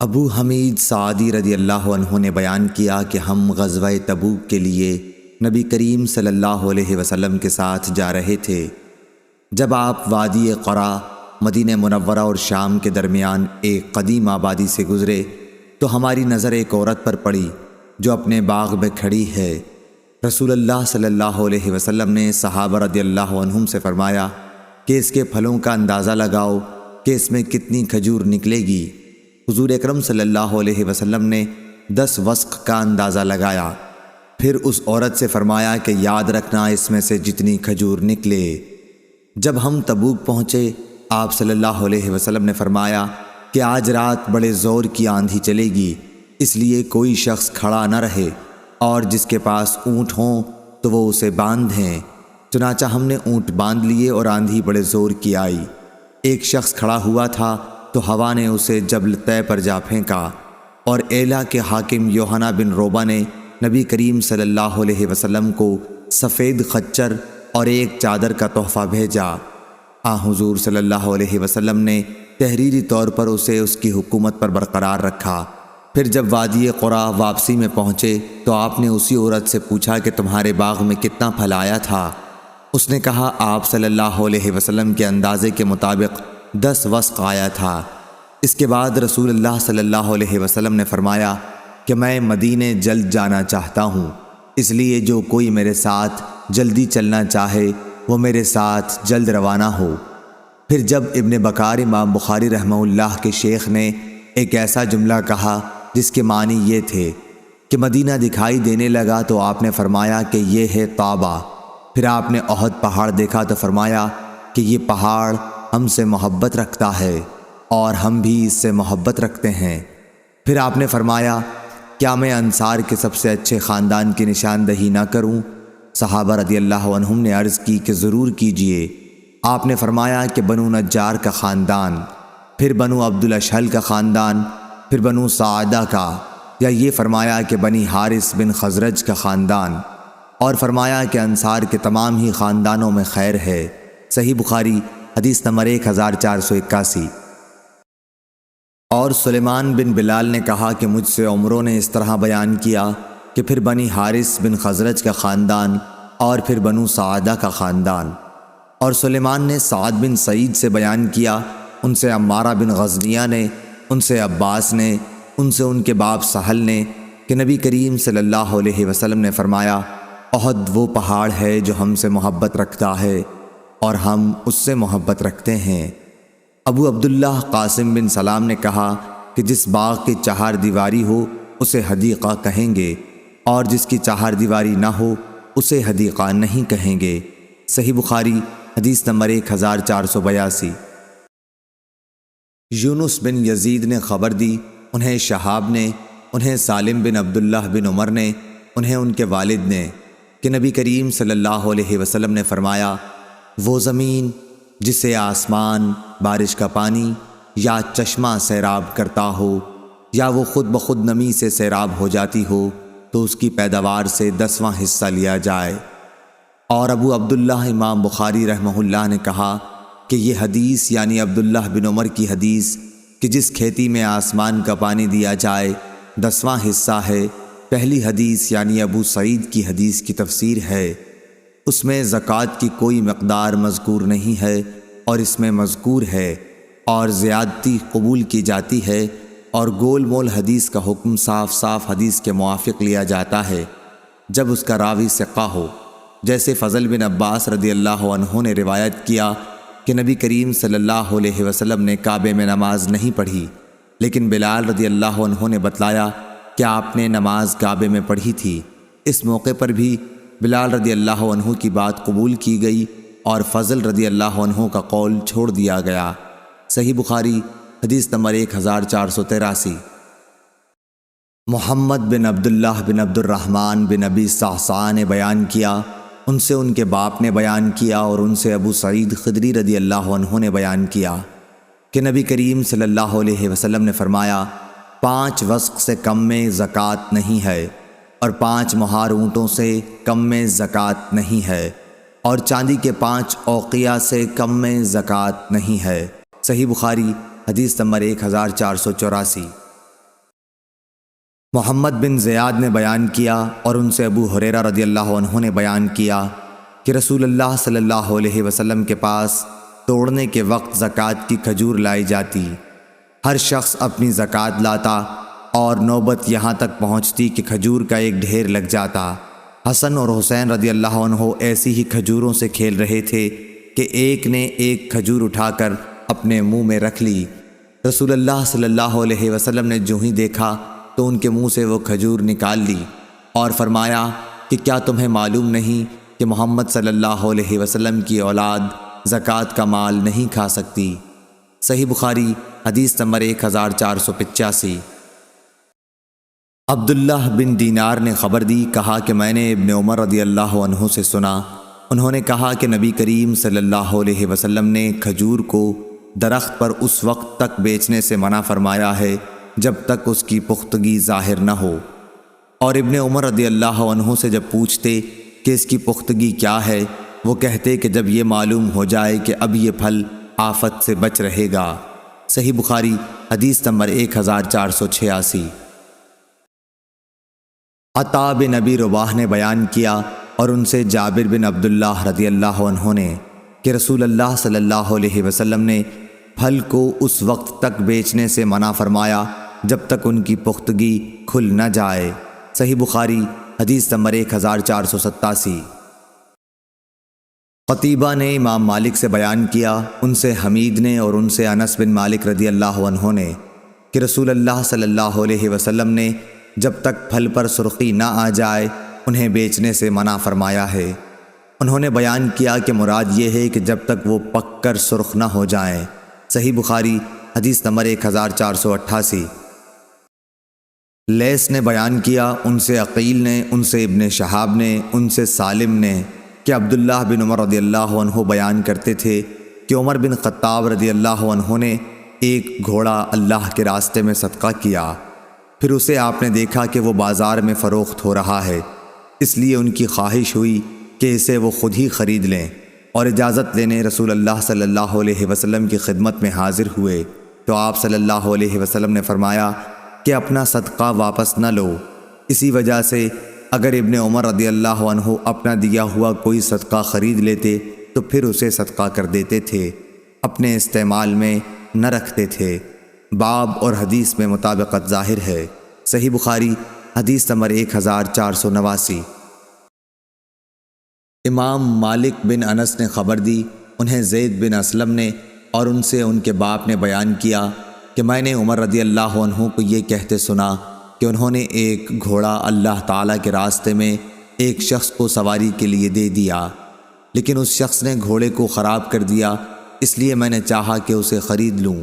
ابو حمید Saadi رضی اللہ عنہ نے بیان کیا کہ ہم غزوہ تبوک کے لیے نبی کریم صلی اللہ علیہ وسلم کے ساتھ جا رہے تھے۔ جب آپ وادی قرا مدینہ منورہ اور شام کے درمیان ایک قدیم آبادی سے گزرے تو ہماری نظر ایک عورت پر پڑی جو اپنے باغ میں کھڑی ہے۔ رسول اللہ صلی اللہ علیہ وسلم نے صحابہ رضی اللہ عنہم سے فرمایا کہ اس کے پھلوں کا اندازہ لگاؤ کہ اس میں کتنی کھجور نکلے گی۔ حضور اکرم صلی اللہ علیہ وسلم نے 10 وسق کا اندازہ لگایا، پھر اس عورت سے فرمایا کہ یاد رکھنا اس میں سے جتنی کھجور نکلے۔ جب ہم تبوک پہنچے، آپ صلی اللہ علیہ وسلم نے فرمایا کہ آج رات بڑے زور کی آندھی چلے گی، اس لیے کوئی شخص کھڑا نہ رہے، اور جس کے پاس اونٹ ہوں تو وہ اسے باندھیں۔ چنانچہ ہم نے اونٹ باندھ لیے اور آندھی بڑے زور کی آئی۔ ایک شخص کھڑا ہوا تھا تو ہوا نے اسے جبل طے پر جا پھینکا، اور ایلا کے حاکم یوحنا بن روبہ نے نبی کریم صلی اللہ علیہ وسلم کو سفید خچر اور ایک چادر کا تحفہ بھیجا۔ حضور صلی اللہ علیہ وسلم نے تحریری طور پر اسے اس کی حکومت پر برقرار رکھا۔ پھر جب وادی قرا واپسی میں پہنچے تو آپ نے اسی عورت سے پوچھا کہ تمہارے باغ میں کتنا پھل آیا تھا؟ اس نے کہا آپ صلی اللہ علیہ وسلم کے اندازے کے مطابق 10 وسق آیا تھا۔ اس کے بعد رسول اللہ صلی اللہ علیہ وسلم نے فرمایا کہ میں مدینے جلد جانا چاہتا ہوں، اس لیے جو کوئی میرے ساتھ جلدی چلنا چاہے وہ میرے ساتھ جلد روانہ ہو۔ پھر جب ابن بکار امام بخاری رحمہ اللہ کے شیخ نے ایک ایسا جملہ کہا جس کے معنی یہ تھے کہ مدینہ دکھائی دینے لگا تو آپ نے فرمایا کہ یہ ہے طابہ۔ پھر آپ نے احد پہاڑ دیکھا تو فرمایا کہ یہ پہاڑ ہم سے محبت رکھتا ہے اور ہم بھی اس سے محبت رکھتے ہیں۔ پھر آپ نے فرمایا کیا میں انصار کے سب سے اچھے خاندان کی نشاندہی نہ کروں؟ صحابہ رضی اللہ عنہم نے عرض کی کہ ضرور کیجئے۔ آپ نے فرمایا کہ بنو نجار کا خاندان، پھر بنو عبد الاشہل کا خاندان، پھر بنو سعدہ کا، یا یہ فرمایا کہ بنی حارث بن خزرج کا خاندان، اور فرمایا کہ انصار کے تمام ہی خاندانوں میں خیر ہے۔ صحیح بخاری حدیث نمبر 1481۔ اور سلیمان بن بلال نے کہا کہ مجھ سے عمروں نے اس طرح بیان کیا کہ پھر بنی حارث بن خزرج کا خاندان اور پھر بنو سعدہ کا خاندان۔ اور سلیمان نے سعد بن سعید سے بیان کیا، ان سے عمارہ بن غزنیہ نے، ان سے عباس نے، ان سے ان کے باپ سہل نے کہ نبی کریم صلی اللہ علیہ وسلم نے فرمایا احد وہ پہاڑ ہے جو ہم سے محبت رکھتا ہے اور ہم اس سے محبت رکھتے ہیں۔ ابو عبداللہ قاسم بن سلام نے کہا کہ جس باغ کی چہار دیواری ہو اسے حدیقہ کہیں گے، اور جس کی چہار دیواری نہ ہو اسے حدیقہ نہیں کہیں گے۔ صحیح بخاری حدیث نمبر 1482۔ یونس بن یزید نے خبر دی، انہیں شہاب نے، انہیں سالم بن عبداللہ بن عمر نے، انہیں ان کے والد نے کہ نبی کریم صلی اللہ علیہ وسلم نے فرمایا وہ زمین جسے آسمان بارش کا پانی یا چشمہ سیراب کرتا ہو یا وہ خود بخود نمی سے سیراب ہو جاتی ہو تو اس کی پیداوار سے 10واں حصہ لیا جائے۔ اور ابو عبداللہ امام بخاری رحمہ اللہ نے کہا کہ یہ حدیث یعنی عبداللہ بن عمر کی حدیث کہ جس کھیتی میں آسمان کا پانی دیا جائے 10واں حصہ ہے، پہلی حدیث یعنی ابو سعید کی حدیث کی تفسیر ہے۔ اس میں زکوٰۃ کی کوئی مقدار مذکور نہیں ہے اور اس میں مذکور ہے، اور زیادتی قبول کی جاتی ہے، اور گول مول حدیث کا حکم صاف صاف حدیث کے موافق لیا جاتا ہے جب اس کا راوی ثقہ ہو۔ جیسے فضل بن عباس رضی اللہ عنہ نے روایت کیا کہ نبی کریم صلی اللہ علیہ وسلم نے کعبے میں نماز نہیں پڑھی، لیکن بلال رضی اللہ عنہ نے بتلایا کہ آپ نے نماز کعبے میں پڑھی تھی۔ اس موقع پر بھی بلال رضی اللہ عنہ کی بات قبول کی گئی اور فضل رضی اللہ عنہ کا قول چھوڑ دیا گیا۔ صحیح بخاری حدیث نمبر 1483۔ محمد بن عبداللہ بن عبد الرحمن بن ابی صعصعہ نے بیان کیا، ان سے ان کے باپ نے بیان کیا اور ان سے ابو سعید خدری رضی اللہ عنہ نے بیان کیا کہ نبی کریم صلی اللہ علیہ وسلم نے فرمایا 5 وسق سے کم میں زکوٰۃ نہیں ہے، اور 5 مہار اونٹوں سے کم میں زکوٰۃ نہیں ہے، اور چاندی کے 5 اوقیہ سے کم میں زکوٰۃ نہیں ہے۔ صحیح بخاری حدیث نمبر 1484۔ محمد بن زیاد نے بیان کیا اور ان سے ابو ہریرہ رضی اللہ عنہ نے بیان کیا کہ رسول اللہ صلی اللہ علیہ وسلم کے پاس توڑنے کے وقت زکوٰۃ کی کھجور لائی جاتی، ہر شخص اپنی زکوٰۃ لاتا اور نوبت یہاں تک پہنچتی کہ کھجور کا ایک ڈھیر لگ جاتا۔ حسن اور حسین رضی اللہ عنہ ایسی ہی کھجوروں سے کھیل رہے تھے کہ ایک نے ایک کھجور اٹھا کر اپنے منہ میں رکھ لی۔ رسول اللہ صلی اللہ علیہ وسلم نے جو ہی دیکھا تو ان کے منہ سے وہ کھجور نکال لی اور فرمایا کہ کیا تمہیں معلوم نہیں کہ محمد صلی اللہ علیہ وسلم کی اولاد زکوٰۃ کا مال نہیں کھا سکتی؟ صحیح بخاری حدیث نمبر 1485۔ عبداللہ بن دینار نے خبر دی، کہا کہ میں نے ابن عمر رضی اللہ عنہ سے سنا، انہوں نے کہا کہ نبی کریم صلی اللہ علیہ وسلم نے کھجور کو درخت پر اس وقت تک بیچنے سے منع فرمایا ہے جب تک اس کی پختگی ظاہر نہ ہو، اور ابن عمر رضی اللہ عنہ سے جب پوچھتے کہ اس کی پختگی کیا ہے، وہ کہتے کہ جب یہ معلوم ہو جائے کہ اب یہ پھل آفت سے بچ رہے گا۔ صحیح بخاری حدیث نمبر 1486۔ عطا بن ابی رباح نے بیان کیا اور ان سے جابر بن عبداللہ رضی اللہ عنہ نے کہ رسول اللہ صلی اللہ علیہ وسلم نے پھل کو اس وقت تک بیچنے سے منع فرمایا جب تک ان کی پختگی کھل نہ جائے۔ صحیح بخاری حدیث نمبر 1487۔ قتیبہ نے امام مالک سے بیان کیا، ان سے حمید نے اور ان سے انس بن مالک رضی اللہ عنہ نے کہ رسول اللہ صلی اللہ علیہ وسلم نے جب تک پھل پر سرخی نہ آ جائے انہیں بیچنے سے منع فرمایا ہے۔ انہوں نے بیان کیا کہ مراد یہ ہے کہ جب تک وہ پک کر سرخ نہ ہو جائیں۔ صحیح بخاری حدیث نمبر 1488۔ لیث نے بیان کیا، ان سے عقیل نے، ان سے ابن شہاب نے، ان سے سالم نے کہ عبداللہ بن عمر رضی اللہ عنہ بیان کرتے تھے کہ عمر بن خطاب رضی اللہ عنہ نے ایک گھوڑا اللہ کے راستے میں صدقہ کیا، پھر اسے آپ نے دیکھا کہ وہ بازار میں فروخت ہو رہا ہے، اس لیے ان کی خواہش ہوئی کہ اسے وہ خود ہی خرید لیں، اور اجازت لینے رسول اللہ صلی اللہ علیہ وسلم کی خدمت میں حاضر ہوئے تو آپ صلی اللہ علیہ وسلم نے فرمایا کہ اپنا صدقہ واپس نہ لو۔ اسی وجہ سے اگر ابن عمر رضی اللہ عنہ اپنا دیا ہوا کوئی صدقہ خرید لیتے تو پھر اسے صدقہ کر دیتے تھے، اپنے استعمال میں نہ رکھتے تھے۔ باب اور حدیث میں مطابقت ظاہر ہے۔ صحیح بخاری حدیث نمبر 1489۔ امام مالک بن انس نے خبر دی، انہیں زید بن اسلم نے اور ان سے ان کے باپ نے بیان کیا کہ میں نے عمر رضی اللہ عنہ کو یہ کہتے سنا کہ انہوں نے ایک گھوڑا اللہ تعالیٰ کے راستے میں ایک شخص کو سواری کے لیے دے دیا، لیکن اس شخص نے گھوڑے کو خراب کر دیا، اس لیے میں نے چاہا کہ اسے خرید لوں۔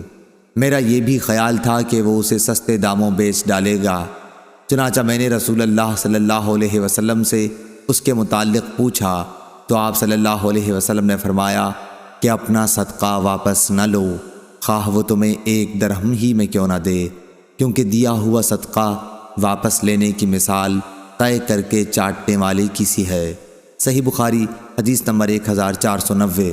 میرا یہ بھی خیال تھا کہ وہ اسے سستے داموں بیچ ڈالے گا، چنانچہ میں نے رسول اللہ صلی اللہ علیہ وسلم سے اس کے متعلق پوچھا تو آپ صلی اللہ علیہ وسلم نے فرمایا کہ اپنا صدقہ واپس نہ لو، خواہ وہ تمہیں 1 درہم ہی میں کیوں نہ دے، کیونکہ دیا ہوا صدقہ واپس لینے کی مثال طے کر کے چاٹنے والے کی سی ہے۔ صحیح بخاری حدیث نمبر 1490۔